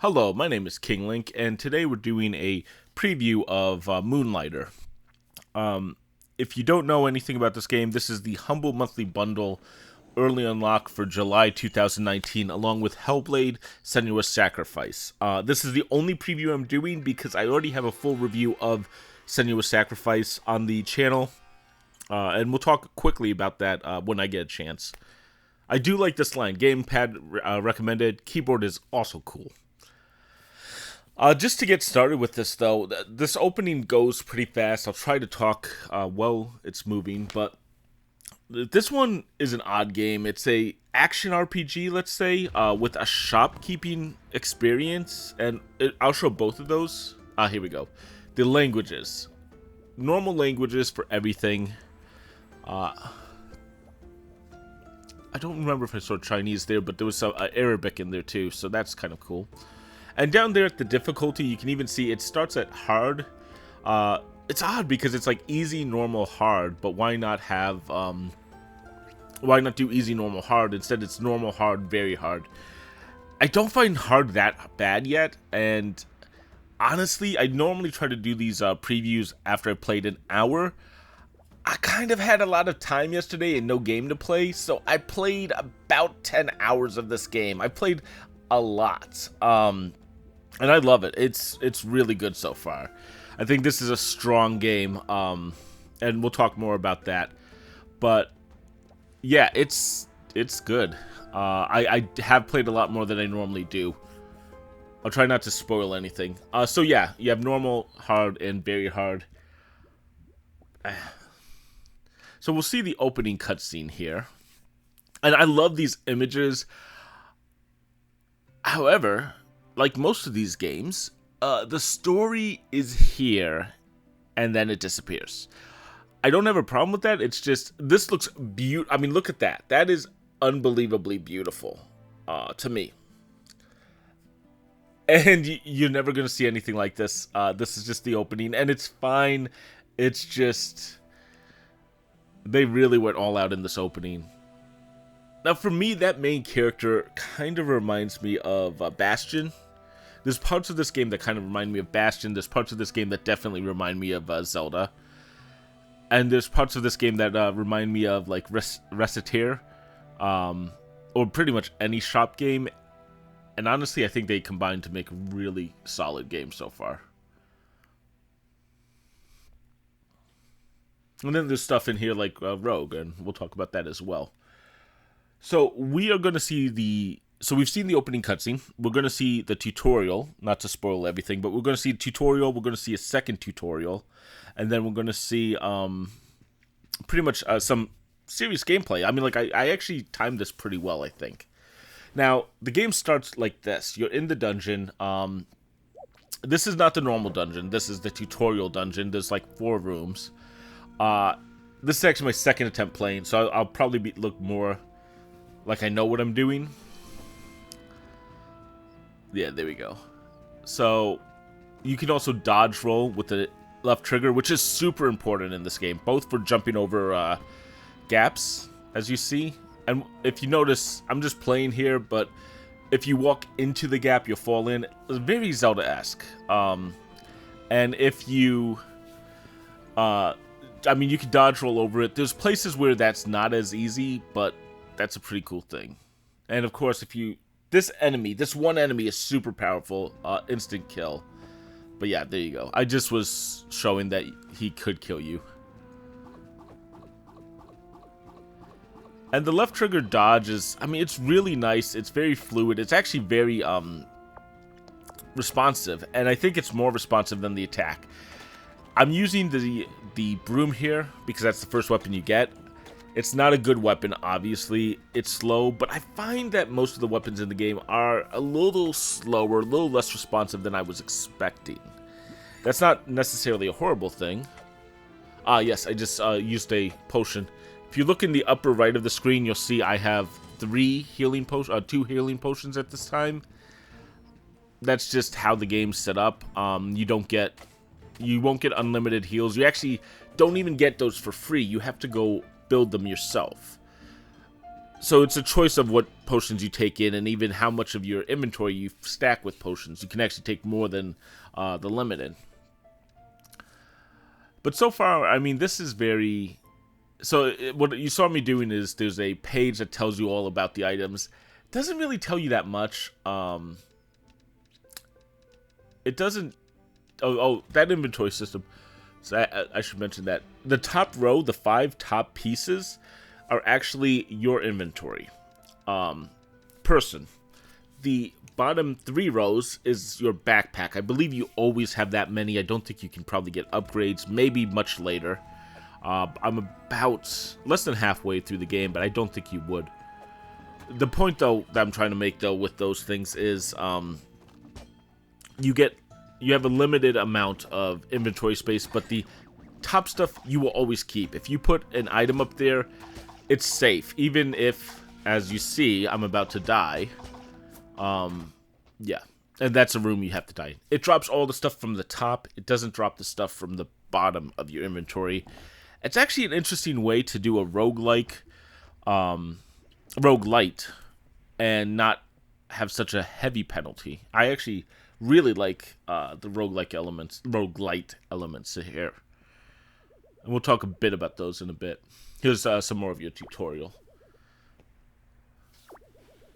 Hello, my name is King Link, and today we're doing a preview of Moonlighter. If you don't know anything about this game, this is the Humble Monthly Bundle early unlock for July 2019, along with Hellblade: Senua's Sacrifice. This is the only preview I'm doing because I already have a full review of Senua's Sacrifice on the channel, and we'll talk quickly about that when I get a chance. I do like this line, gamepad recommended, keyboard is also cool. Just to get started with this, though, this opening goes pretty fast. I'll try to talk while it's moving, but this one is an odd game. It's a action RPG, let's say, with a shopkeeping experience, and I'll show both of those. Here we go. The languages. Normal languages for everything. I don't remember if I saw Chinese there, but there was some Arabic in there too, so that's kind of cool. And down there at the difficulty, you can even see it starts at hard. It's odd because it's like easy, normal, hard, but why not do easy, normal, hard? Instead, it's normal, hard, very hard. I don't find hard that bad yet, and honestly, I normally try to do these previews after I played an hour. I kind of had a lot of time yesterday and no game to play, so I played about 10 hours of this game. I played a lot. And I love it. It's really good so far. I think this is a strong game, and we'll talk more about that. But yeah, it's good. I have played a lot more than I normally do. I'll try not to spoil anything. So yeah, you have normal, hard, and very hard. So we'll see the opening cutscene here, and I love these images. However, like most of these games, the story is here, and then it disappears. I don't have a problem with that. It's just, this looks beautiful. I mean, look at that. That is unbelievably beautiful to me. And you're never going to see anything like this. This is just the opening, and it's fine. It's just, they really went all out in this opening. Now, for me, that main character kind of reminds me of Bastion. There's parts of this game that kind of remind me of Bastion. There's parts of this game that definitely remind me of Zelda. And there's parts of this game that remind me of, like, Reciteer. Or pretty much any shop game. And honestly, I think they combined to make a really solid game so far. And then there's stuff in here like Rogue, and we'll talk about that as well. So we are going to see so we've seen the opening cutscene. We're going to see the tutorial, not to spoil everything, but we're going to see a tutorial. We're going to see a second tutorial, and then we're going to see pretty much some serious gameplay. I mean, like, I actually timed this pretty well, I think. Now, the game starts like this. You're in the dungeon. This is not the normal dungeon. This is the tutorial dungeon. There's like 4 rooms. This is actually my second attempt playing, so I'll probably look more like I know what I'm doing. Yeah, there we go. So, you can also dodge roll with the left trigger, which is super important in this game, both for jumping over gaps, as you see. And if you notice, I'm just playing here, but if you walk into the gap, you'll fall in. It's very Zelda-esque. And if you... I mean, you can dodge roll over it. There's places where that's not as easy, but that's a pretty cool thing. And of course, this one enemy is super powerful, instant kill. But yeah, there you go. I just was showing that he could kill you. And the left trigger dodge is, I mean, it's really nice. It's very fluid. It's actually very responsive, and I think it's more responsive than the attack. I'm using the broom here because that's the first weapon you get. It's not a good weapon, obviously. It's slow, but I find that most of the weapons in the game are a little slower, a little less responsive than I was expecting. That's not necessarily a horrible thing. Yes, I just used a potion. If you look in the upper right of the screen, you'll see I have 2 healing potions at this time. That's just how the game's set up. You won't get unlimited heals. You actually don't even get those for free. You have to go build them yourself. So it's a choice of what potions you take in, and even how much of your inventory you stack with potions. You can actually take more than the limited. But so far, I mean, this is very... So what you saw me doing is there's a page that tells you all about the items. Doesn't really tell you that much. It doesn't... Oh, that inventory system. So I should mention that. The top row, the 5 top pieces, are actually your inventory. Person. The bottom 3 rows is your backpack. I believe you always have that many. I don't think you can probably get upgrades. Maybe much later. I'm about less than halfway through the game, but I don't think you would. The point, though, that I'm trying to make, though, with those things is you have a limited amount of inventory space, but the top stuff you will always keep. If you put an item up there, it's safe. Even if, as you see, I'm about to die. Yeah. And that's a room you have to die in. It drops all the stuff from the top. It doesn't drop the stuff from the bottom of your inventory. It's actually an interesting way to do a roguelite, and not have such a heavy penalty. I actually really like the roguelite elements here. And we'll talk a bit about those in a bit. Here's some more of your tutorial.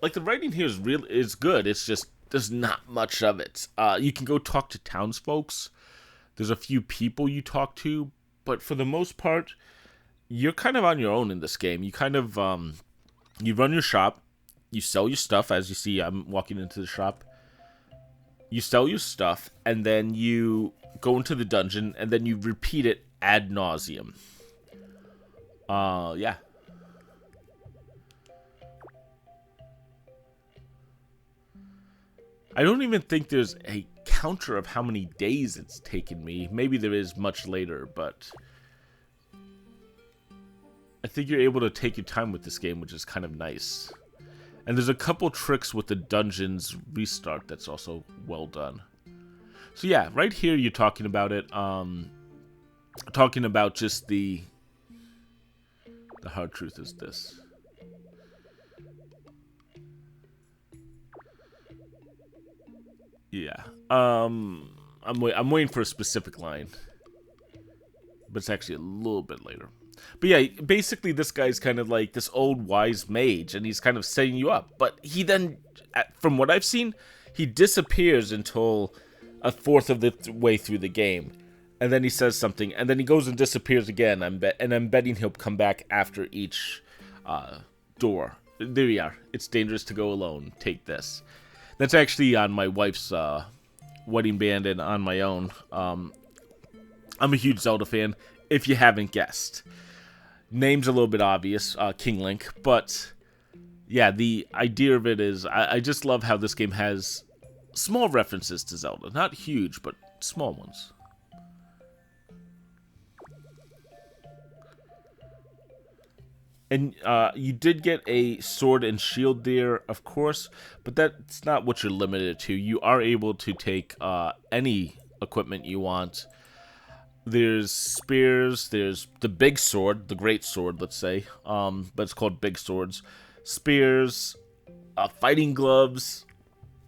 Like, the writing here is good. It's just there's not much of it. You can go talk to townsfolks. There's a few people you talk to, but for the most part, you're kind of on your own in this game. You kind of you run your shop, you sell your stuff. As you see, I'm walking into the shop. You sell your stuff, and then you go into the dungeon, and then you repeat it ad nauseum. Yeah. I don't even think there's a counter of how many days it's taken me. Maybe there is much later, but I think you're able to take your time with this game, which is kind of nice. And there's a couple tricks with the dungeon's restart that's also well done. So yeah, right here you're talking about it. Talking about just the hard truth is this. Yeah. I'm waiting for a specific line, but it's actually a little bit later. But yeah, basically this guy's kind of like this old wise mage, and he's kind of setting you up. But he then, from what I've seen, he disappears until a fourth of the way through the game, and then he says something, and then he goes and disappears again. I'm betting he'll come back after each door. There we are. It's dangerous to go alone. Take this. That's actually on my wife's wedding band and on my own. I'm a huge Zelda fan, if you haven't guessed. Name's a little bit obvious, King Link, but yeah, the idea of it is I just love how this game has small references to Zelda. Not huge, but small ones. And you did get a sword and shield there, of course, but that's not what you're limited to. You are able to take any equipment you want. There's spears, there's the big sword, the great sword, let's say, but it's called big swords. Spears, fighting gloves.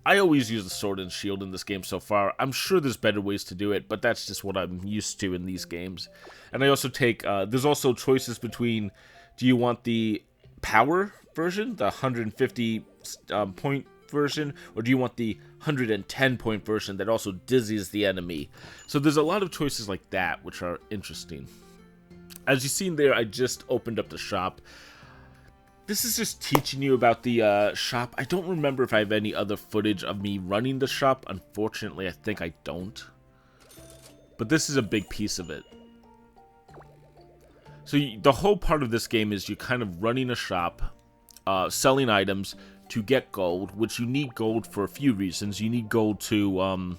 I always use the sword and shield in this game so far. I'm sure there's better ways to do it, but that's just what I'm used to in these games. And I also take, there's also choices between, do you want the power version, the 150 point version, or do you want the 110 point version that also dizzies the enemy? So there's a lot of choices like that, which are interesting. As you've seen there, I just opened up the shop. This is just teaching you about the shop. I don't remember if I have any other footage of me running the shop. Unfortunately, I think I don't. But this is a big piece of it. So the whole part of this game is you're kind of running a shop, selling items to get gold, which you need gold for a few reasons. You need gold to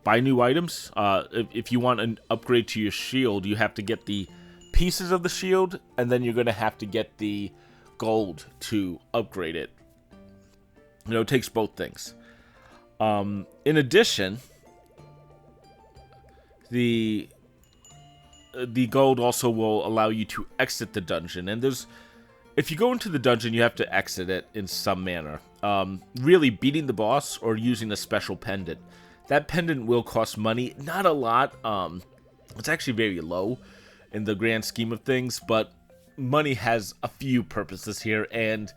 buy new items. If you want an upgrade to your shield, you have to get the pieces of the shield, and then you're going to have to get the gold to upgrade it. You know, it takes both things. In addition, the gold also will allow you to exit the dungeon, and If you go into the dungeon, you have to exit it in some manner. Really beating the boss or using a special pendant. That pendant will cost money, not a lot. It's actually very low in the grand scheme of things, but money has a few purposes here, and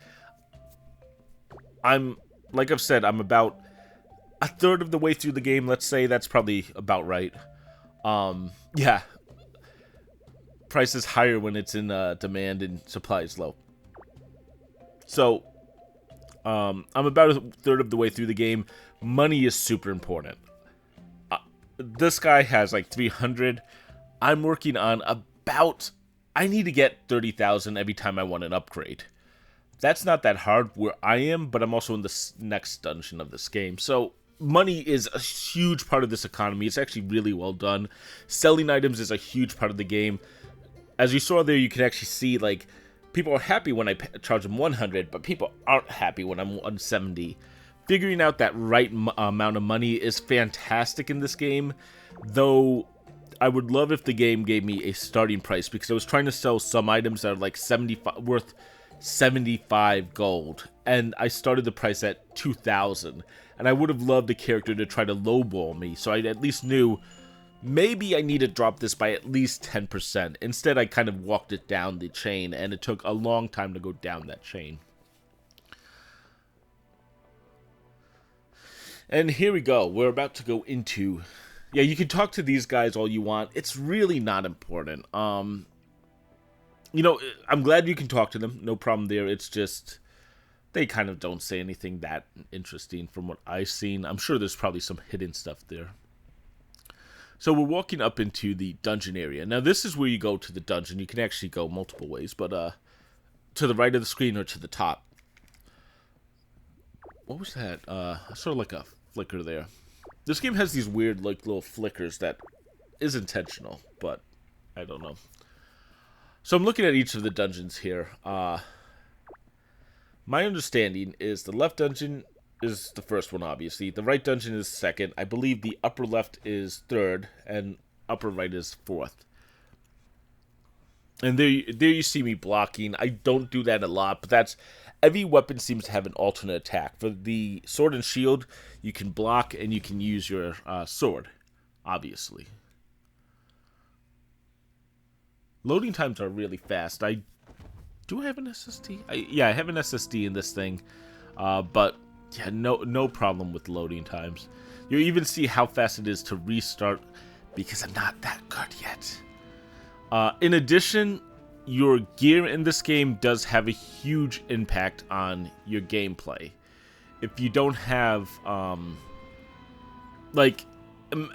like I've said, I'm about a third of the way through the game. Let's say that's probably about right. Yeah, price is higher when it's in demand and supply is low. So, I'm about a third of the way through the game. Money is super important. This guy has like 300. I'm working on about... I need to get 30,000 every time I want an upgrade. That's not that hard where I am, but I'm also in the next dungeon of this game. So, money is a huge part of this economy. It's actually really well done. Selling items is a huge part of the game. As you saw there, you can actually see, like, people are happy when I charge them 100, but people aren't happy when I'm 170. Figuring out that right amount of money is fantastic in this game, though I would love if the game gave me a starting price, because I was trying to sell some items that are like worth 75 gold, and I started the price at 2,000, and I would have loved a character to try to lowball me, so I at least knew maybe I need to drop this by at least 10%. Instead, I kind of walked it down the chain, and it took a long time to go down that chain. And here we go. We're about to go into... Yeah, you can talk to these guys all you want. It's really not important. You know, I'm glad you can talk to them. No problem there. It's just... they kind of don't say anything that interesting from what I've seen. I'm sure there's probably some hidden stuff there. So we're walking up into the dungeon area. Now, this is where you go to the dungeon. You can actually go multiple ways, but to the right of the screen or to the top. What was that? Sort of like a flicker there. This game has these weird, like, little flickers that is intentional, but I don't know. So I'm looking at each of the dungeons here. My understanding is the left dungeon is the first one, obviously. The right dungeon is second. I believe the upper left is third, and upper right is fourth. And there you see me blocking. I don't do that a lot, but that's... every weapon seems to have an alternate attack. For the sword and shield, you can block and you can use your sword, obviously. Loading times are really fast. Do I have an SSD? Yeah, I have an SSD in this thing, but yeah, no problem with loading times. You even see how fast it is to restart because I'm not that good yet. In addition, your gear in this game does have a huge impact on your gameplay. If you don't have,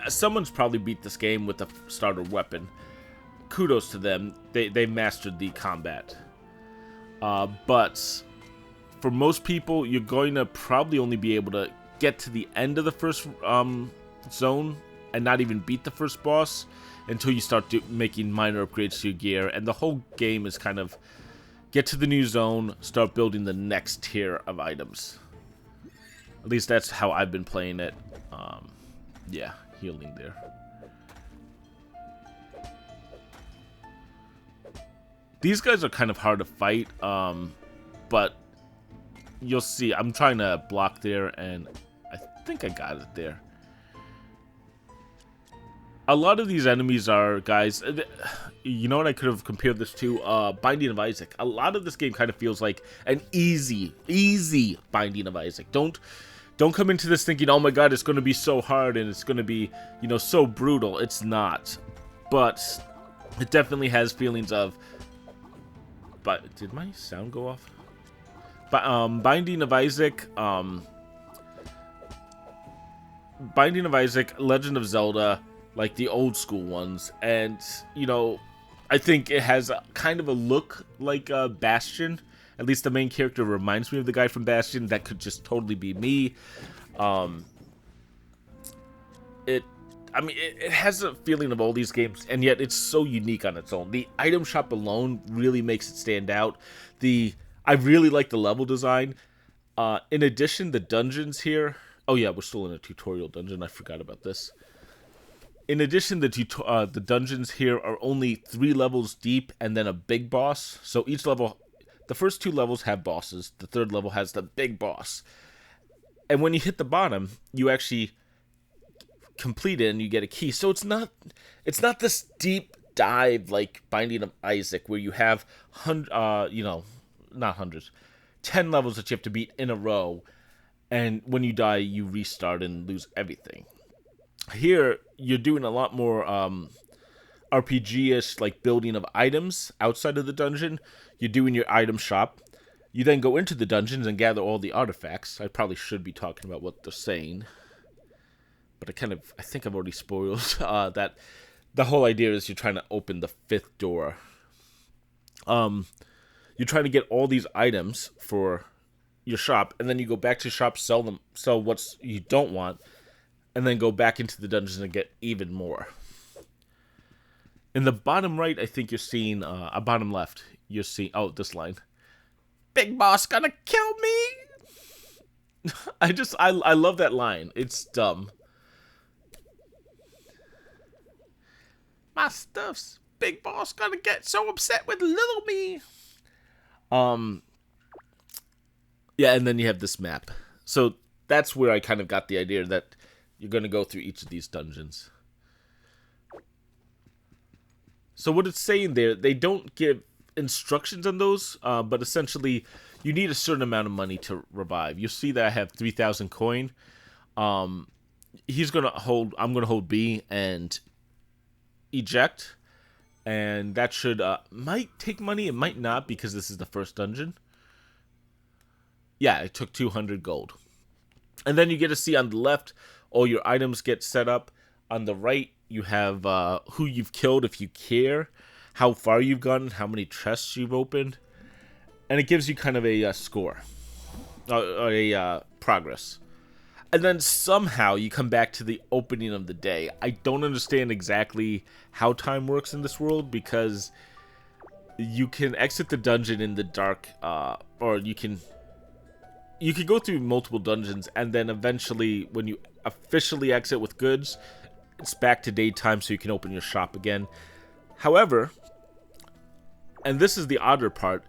someone's probably beat this game with a starter weapon. Kudos to them. They mastered the combat. But for most people, you're going to probably only be able to get to the end of the first zone and not even beat the first boss until you start making minor upgrades to your gear. And the whole game is kind of get to the new zone, start building the next tier of items. At least that's how I've been playing it. Yeah, healing there. These guys are kind of hard to fight, but you'll see. I'm trying to block there, and I think I got it there. A lot of these enemies are, guys, you know what I could have compared this to? Binding of Isaac. A lot of this game kind of feels like an easy Binding of Isaac. Don't come into this thinking, oh my god, it's going to be so hard and it's going to be, you know, so brutal. It's not. But it definitely has feelings of... But did my sound go off? But Binding of Isaac, Legend of Zelda, like the old school ones, and you know, I think it has kind of a look like Bastion. At least the main character reminds me of the guy from Bastion. That could just totally be me. It has a feeling of all these games, and yet it's so unique on its own. The item shop alone really makes it stand out. I really like the level design. In addition, the dungeons here... Oh yeah, we're still in a tutorial dungeon. I forgot about this. In addition, the dungeons here are only 3 levels deep and then a big boss. So each level... The first 2 levels have bosses. The third level has the big boss. And when you hit the bottom, you actually complete it and you get a key. So it's not this deep dive like Binding of Isaac where you have not hundreds, 10 levels that you have to beat in a row, and when you die you restart and lose everything. Here you're doing a lot more RPG-ish, like building of items outside of the dungeon. You're doing your item shop. You then go into the dungeons and gather all the artifacts. I probably should be talking about what they're saying, but I think I've already spoiled that. The whole idea is you're trying to open the 5th door. You're trying to get all these items for your shop, and then you go back to shop, sell what you don't want, and then go back into the dungeons and get even more. In the bottom right, I think you're seeing, bottom left, you're seeing, this line. Big boss gonna kill me! I love that line. It's dumb. My stuff's big boss gonna get so upset with little me. Yeah, and then you have this map. So that's where I kind of got the idea that you're gonna go through each of these dungeons. So what it's saying there, they don't give instructions on those, but essentially you need a certain amount of money to revive. You'll see that I have 3,000 coin. I'm gonna hold B and eject, and that should might take money, it might not, because this is the first dungeon. Yeah, it took 200 gold. And then you get to see on the left all your items get set up. On the right you have who you've killed if you care, how far you've gone, how many chests you've opened, and it gives you kind of a score, a progress. And then somehow you come back to the opening of the day. I don't understand exactly how time works in this world, because you can exit the dungeon in the dark, or you can go through multiple dungeons, and then eventually when you officially exit with goods, it's back to daytime, so you can open your shop again. However, and this is the odder part,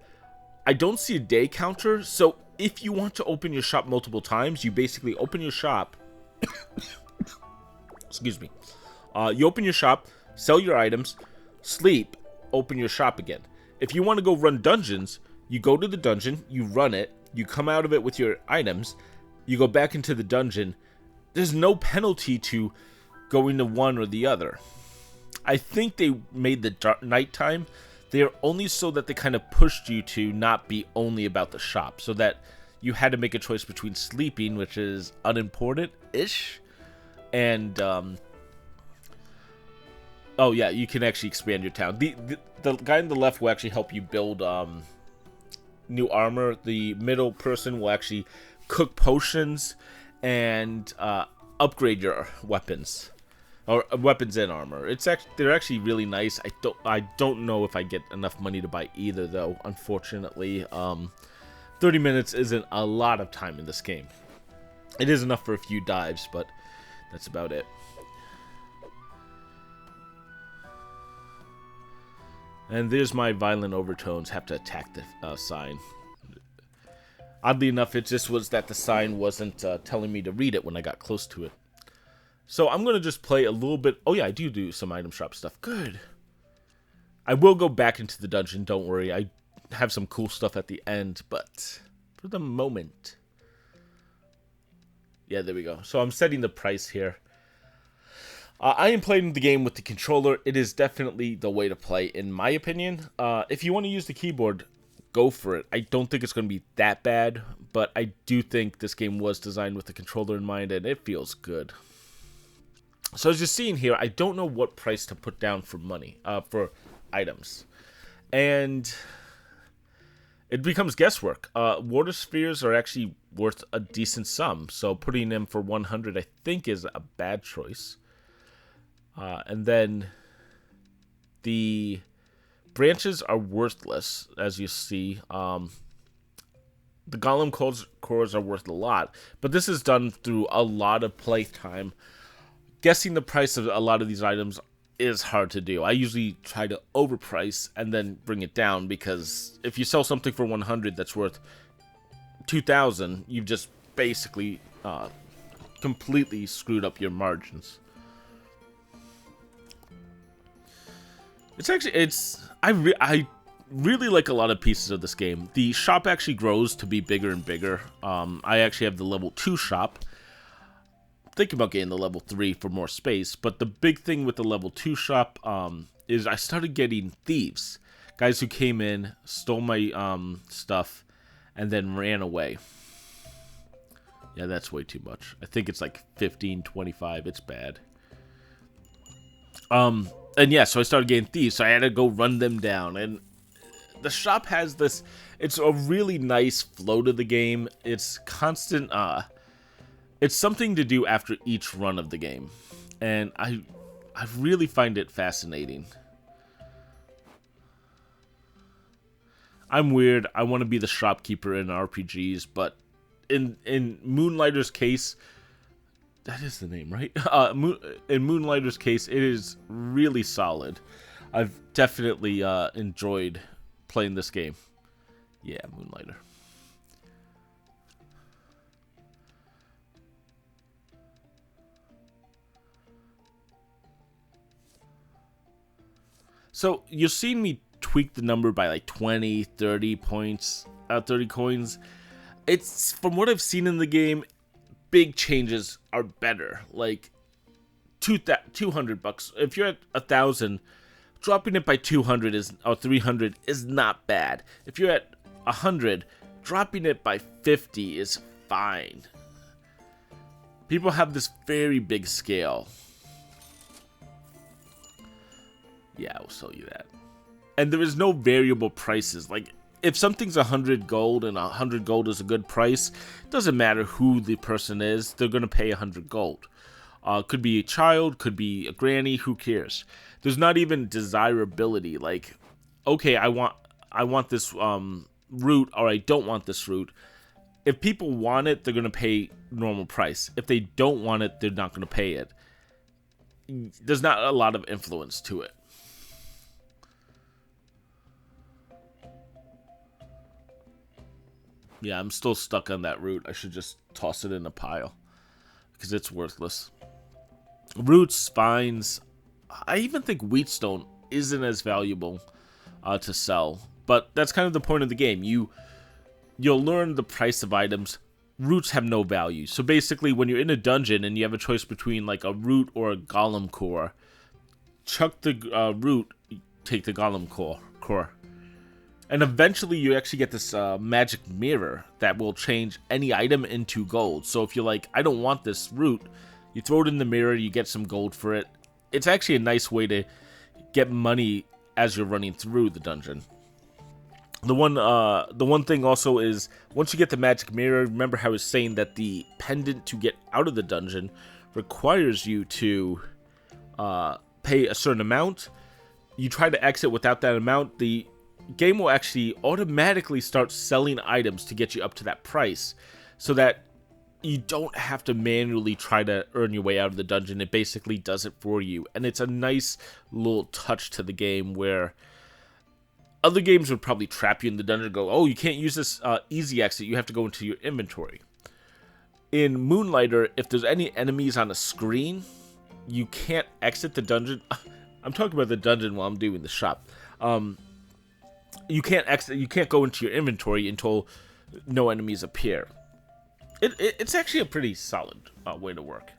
I don't see a day counter, so if you want to open your shop multiple times, you basically open your shop. Excuse me. You open your shop, sell your items, sleep, open your shop again. If you want to go run dungeons, you go to the dungeon, you run it, you come out of it with your items, you go back into the dungeon. There's no penalty to going to one or the other. I think they made the nighttime there only so that they kind of pushed you to not be only about the shop, so that you had to make a choice between sleeping, which is unimportant-ish, and oh yeah, you can actually expand your town. The guy on the left will actually help you build new armor. The middle person will actually cook potions and upgrade your weapons, or weapons and armor. They're actually really nice. I don't know if I get enough money to buy either, though. Unfortunately, 30 minutes isn't a lot of time in this game. It is enough for a few dives, but that's about it. And there's my violent overtones. Have to attack the sign. Oddly enough, it just was that the sign wasn't telling me to read it when I got close to it. So I'm going to just play a little bit. Oh yeah, I do some item shop stuff. Good. I will go back into the dungeon, don't worry. I have some cool stuff at the end, but for the moment. Yeah, there we go. So I'm setting the price here. I am playing the game with the controller. It is definitely the way to play, in my opinion. If you want to use the keyboard, go for it. I don't think it's going to be that bad, but I do think this game was designed with the controller in mind, and it feels good. So as you're seeing here, I don't know what price to put down for money, for items. And it becomes guesswork. Water spheres are actually worth a decent sum, so putting them for 100 I think is a bad choice. And then the branches are worthless, as you see. The golem cores are worth a lot, but this is done through a lot of playtime. Guessing the price of a lot of these items is hard to do. I usually try to overprice and then bring it down, because if you sell something for 100 that's worth 2,000, you've just basically completely screwed up your margins. I really like a lot of pieces of this game. The shop actually grows to be bigger and bigger. I actually have the level 2 shop. Thinking about getting the level 3 for more space, but the big thing with the level 2 shop is I started getting thieves. Guys who came in, stole my stuff, and then ran away. Yeah, that's way too much. I think it's like 15, 25. It's bad. And yeah, so I started getting thieves, so I had to go run them down. And the shop has this, it's a really nice flow to the game. It's constant, it's something to do after each run of the game. And I really find it fascinating. I'm weird. I want to be the shopkeeper in RPGs, but in Moonlighter's case, that is the name, right? In Moonlighter's case, it is really solid. I've definitely enjoyed playing this game. Yeah, Moonlighter. So you've seen me tweak the number by like 20, 30 points, 30 coins. It's, from what I've seen in the game, big changes are better. Like 200 bucks. If you're at 1,000, dropping it by 200 or 300 is not bad. If you're at 100, dropping it by 50 is fine. People have this very big scale. Yeah, I will sell you that. And there is no variable prices. Like, if something's 100 gold and 100 gold is a good price, it doesn't matter who the person is, they're going to pay 100 gold. Could be a child, could be a granny, who cares? There's not even desirability. Like, okay, I want this route, or I don't want this route. If people want it, they're going to pay normal price. If they don't want it, they're not going to pay it. There's not a lot of influence to it. Yeah, I'm still stuck on that route. I should just toss it in a pile, because it's worthless. Roots, vines, I even think wheatstone isn't as valuable to sell. But that's kind of the point of the game. You'll learn the price of items. Roots have no value. So basically, when you're in a dungeon and you have a choice between like a root or a golem core, chuck the root, take the golem core. And eventually you actually get this magic mirror that will change any item into gold. So if you're like, I don't want this root, you throw it in the mirror, you get some gold for it. It's actually a nice way to get money as you're running through the dungeon. The one thing also is, once you get the magic mirror, remember how I was saying that the pendant to get out of the dungeon requires you to pay a certain amount. You try to exit without that amount, the game will actually automatically start selling items to get you up to that price, so that you don't have to manually try to earn your way out of the dungeon. It basically does it for you, and it's a nice little touch to the game, where other games would probably trap you in the dungeon and go, oh, you can't use this easy exit, you have to go into your inventory. In Moonlighter, if there's any enemies on a screen, you can't exit the dungeon. I'm talking about the dungeon while I'm doing the shop. You can't exit. You can't go into your inventory until no enemies appear. It's actually a pretty solid way to work.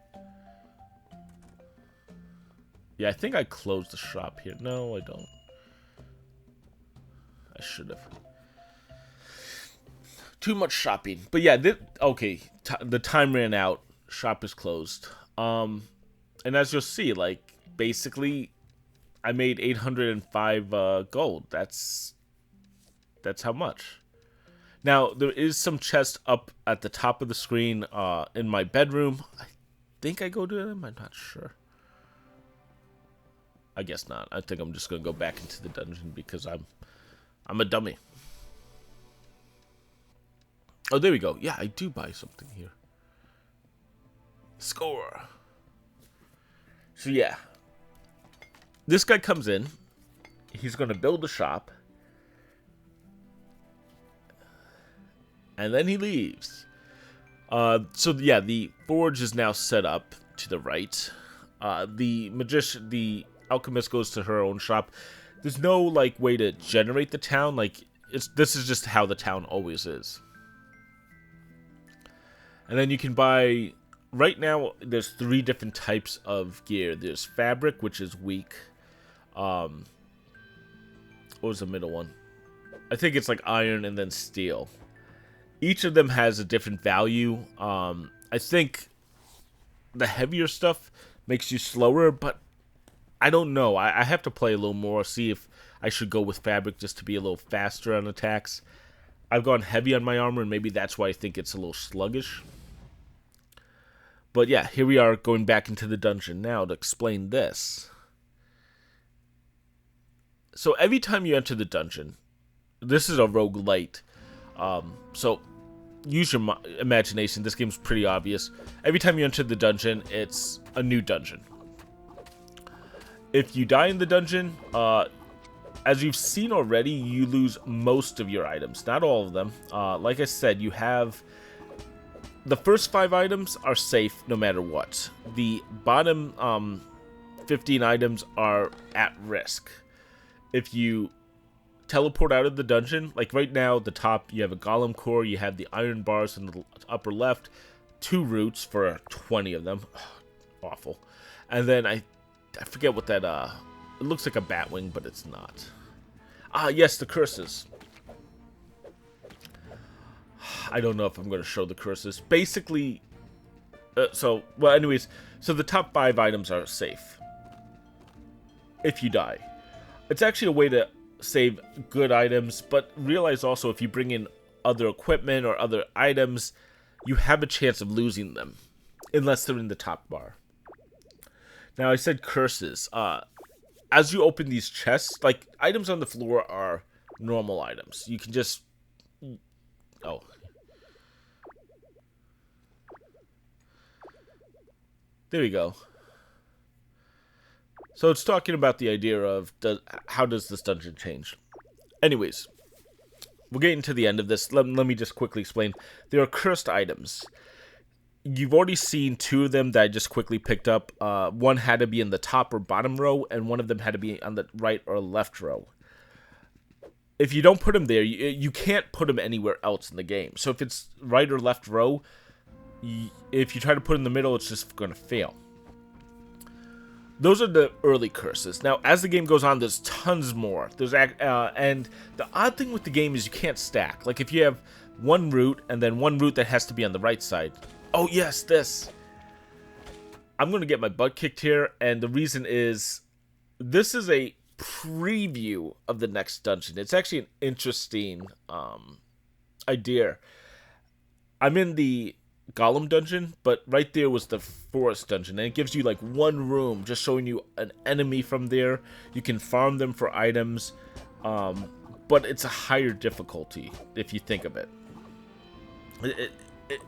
Yeah, I think I closed the shop here. No, I don't. I should have. Too much shopping. But yeah, okay. The time ran out. Shop is closed. And as you'll see, like, basically, I made 805 gold. That's how much. Now, there is some chest up at the top of the screen in my bedroom. I think I go to them. I'm not sure. I guess not. I think I'm just going to go back into the dungeon because I'm a dummy. Oh, there we go. Yeah, I do buy something here. Score. So, yeah. This guy comes in. He's going to build a shop. And then he leaves. So yeah, the forge is now set up to the right. The alchemist goes to her own shop. There's no like way to generate the town. Like this is just how the town always is. And then you can buy. Right now, there's 3 different types of gear. There's fabric, which is weak. What was the middle one? I think it's like iron and then steel. Each of them has a different value. I think the heavier stuff makes you slower, but I don't know. I have to play a little more, see if I should go with fabric just to be a little faster on attacks. I've gone heavy on my armor, and maybe that's why I think it's a little sluggish. But yeah, here we are going back into the dungeon now to explain this. So every time you enter the dungeon, this is a roguelite. So use your imagination. This game's pretty obvious. Every time you enter the dungeon, it's a new dungeon. If you die in the dungeon, as you've seen already, you lose most of your items. Not all of them. Like I said, you have... The first 5 items are safe no matter what. The bottom 15 items are at risk. If you teleport out of the dungeon, like right now, the top, you have a golem core, you have the iron bars in the upper left, 2 roots for 20 of them. Awful. And then I forget what that, it looks like a bat wing, but it's not. Yes, the curses. I don't know if I'm going to show the curses. Basically, so the top 5 items are safe. If you die. It's actually a way to save good items, but realize also if you bring in other equipment or other items, you have a chance of losing them. Unless they're in the top bar. Now, I said curses. As you open these chests, like, items on the floor are normal items. You can just... Oh. There we go. So it's talking about the idea of how does this dungeon change. Anyways, we're getting to the end of this. Let me just quickly explain. There are cursed items. You've already seen 2 of them that I just quickly picked up. One had to be in the top or bottom row, and one of them had to be on the right or left row. If you don't put them there, you can't put them anywhere else in the game. So if it's right or left row, if you try to put it in the middle, it's just going to fail. Those are the early curses. Now, as the game goes on, there's tons more. And the odd thing with the game is you can't stack. Like, if you have 1 root, and then 1 root that has to be on the right side. Oh, yes, this. I'm going to get my butt kicked here, and the reason is, this is a preview of the next dungeon. It's actually an interesting idea. I'm in the Golem dungeon, but right there was the forest dungeon, and it gives you like 1 room just showing you an enemy from there. You can farm them for items, but it's a higher difficulty if you think of it.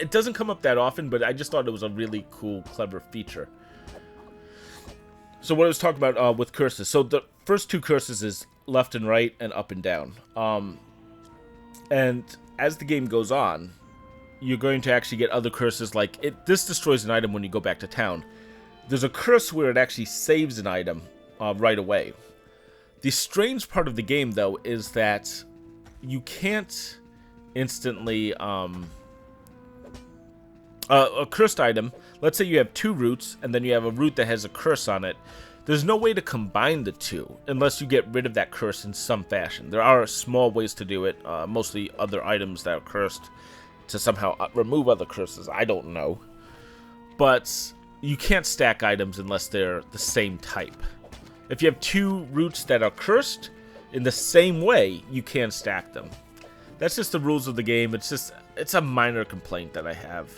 It doesn't come up that often, but I just thought it was a really cool, clever feature. So what I was talking about with curses. So the first 2 curses is left and right and up and down. And as the game goes on, you're going to actually get other curses like this destroys an item when you go back to town. There's a curse where it actually saves an item right away. The strange part of the game, though, is that you can't instantly... a cursed item, let's say you have 2 roots, and then you have a root that has a curse on it. There's no way to combine the 2, unless you get rid of that curse in some fashion. There are small ways to do it, mostly other items that are cursed, to somehow remove other curses. I don't know. But you can't stack items unless they're the same type. If you have 2 roots that are cursed, in the same way, you can stack them. That's just the rules of the game. It's a minor complaint that I have.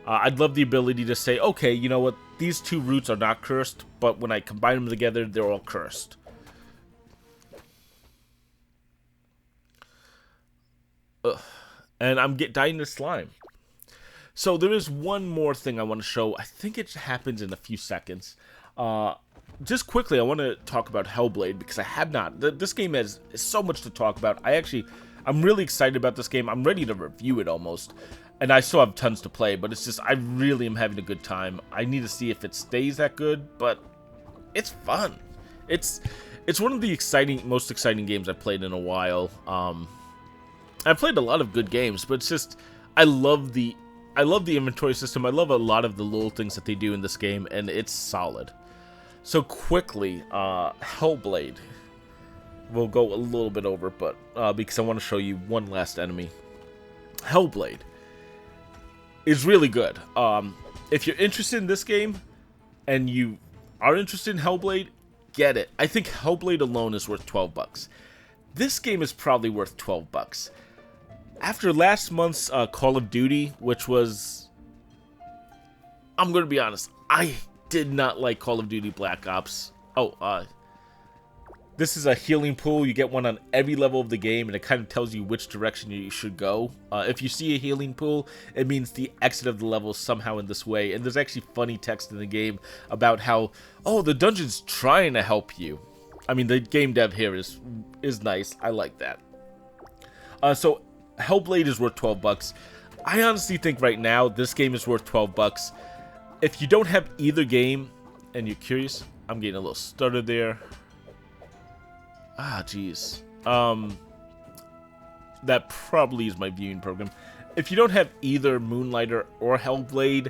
I'd love the ability to say, okay, you know what, these 2 roots are not cursed, but when I combine them together, they're all cursed. Ugh. And I'm dying to slime. So there is one more thing I want to show. I think it happens in a few seconds. just quickly, I want to talk about Hellblade because I have not. This game has so much to talk about. I'm really excited about this game. I'm ready to review it almost. And I still have tons to play, but it's just, I really am having a good time. I need to see if it stays that good, but it's fun. It's one of the most exciting games I've played in a while. I've played a lot of good games, but it's just, I love the inventory system. I love a lot of the little things that they do in this game, and it's solid. So quickly, Hellblade. We'll go a little bit over, but because I want to show you one last enemy. Hellblade is really good. If you're interested in this game, and you are interested in Hellblade, get it. I think Hellblade alone is worth $12. This game is probably worth $12. After last month's Call of Duty, which was... I'm going to be honest, I did not like Call of Duty Black Ops. This is a healing pool. You get one on every level of the game, and it kind of tells you which direction you should go. If you see a healing pool, it means the exit of the level is somehow in this way. And there's actually funny text in the game about how, oh, the dungeon's trying to help you. I mean, the game dev here is nice. I like that. So Hellblade is worth $12. I honestly think right now this game is worth $12. If you don't have either game and you're curious, I'm getting a little stuttered there. Jeez. That probably is my viewing program. If you don't have either Moonlighter or Hellblade,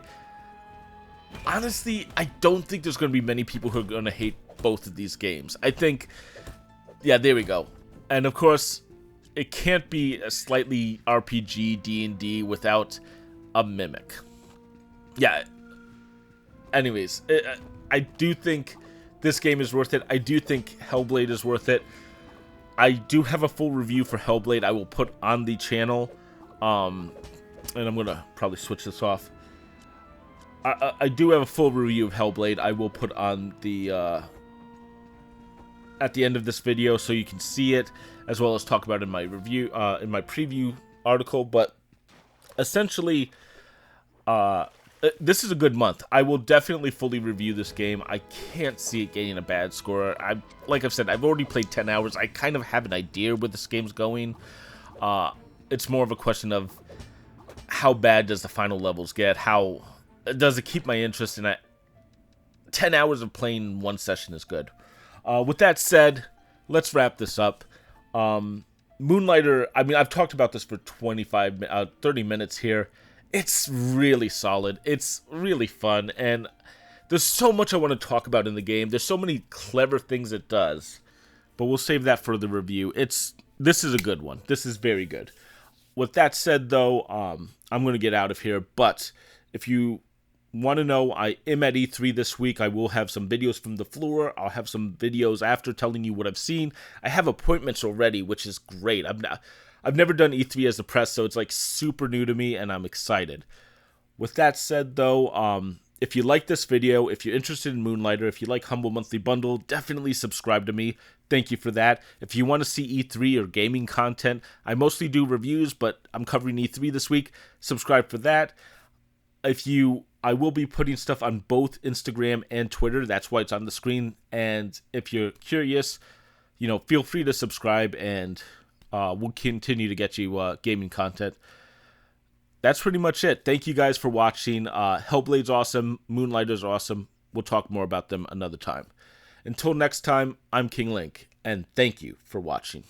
honestly, I don't think there's going to be many people who are going to hate both of these games. I think, yeah, there we go. And of course, it can't be a slightly RPG D&D without a mimic. Yeah. Anyways, I do think this game is worth it. I do think Hellblade is worth it. I do have a full review for Hellblade I will put on the channel. And I'm going to probably switch this off. I do have a full review of Hellblade I will put on the... at the end of this video so you can see it, as well as talk about it in my review, in my preview article. But essentially, this is a good month. I will definitely fully review this game. I can't see it getting a bad score. Like I've said, I've already played 10 hours. I kind of have an idea where this game's going. It's more of a question of how bad does the final levels get? How does it keep my interest in it? 10 hours of playing one session is good. With that said, let's wrap this up. Moonlighter, I mean, I've talked about this for 30 minutes here. It's really solid. It's really fun, and there's so much I want to talk about in the game. There's so many clever things it does, but we'll save that for the review. This is a good one. This is very good. With that said, though, I'm going to get out of here, but if you want to know, I am at E3 this week. I will have some videos from the floor. I'll have some videos after telling you what I've seen. I have appointments already, which is great. I've never done E3 as a press, so it's like super new to me, and I'm excited. With that said, though, if you like this video, if you're interested in Moonlighter, if you like Humble Monthly Bundle, definitely subscribe to me. Thank you for that. If you want to see E3 or gaming content, I mostly do reviews, but I'm covering E3 this week. Subscribe for that. I will be putting stuff on both Instagram and Twitter. That's why it's on the screen. And if you're curious, feel free to subscribe, and we'll continue to get you gaming content. That's pretty much it. Thank you guys for watching. Hellblade's awesome. Moonlighter's awesome. We'll talk more about them another time. Until next time, I'm King Link, and thank you for watching.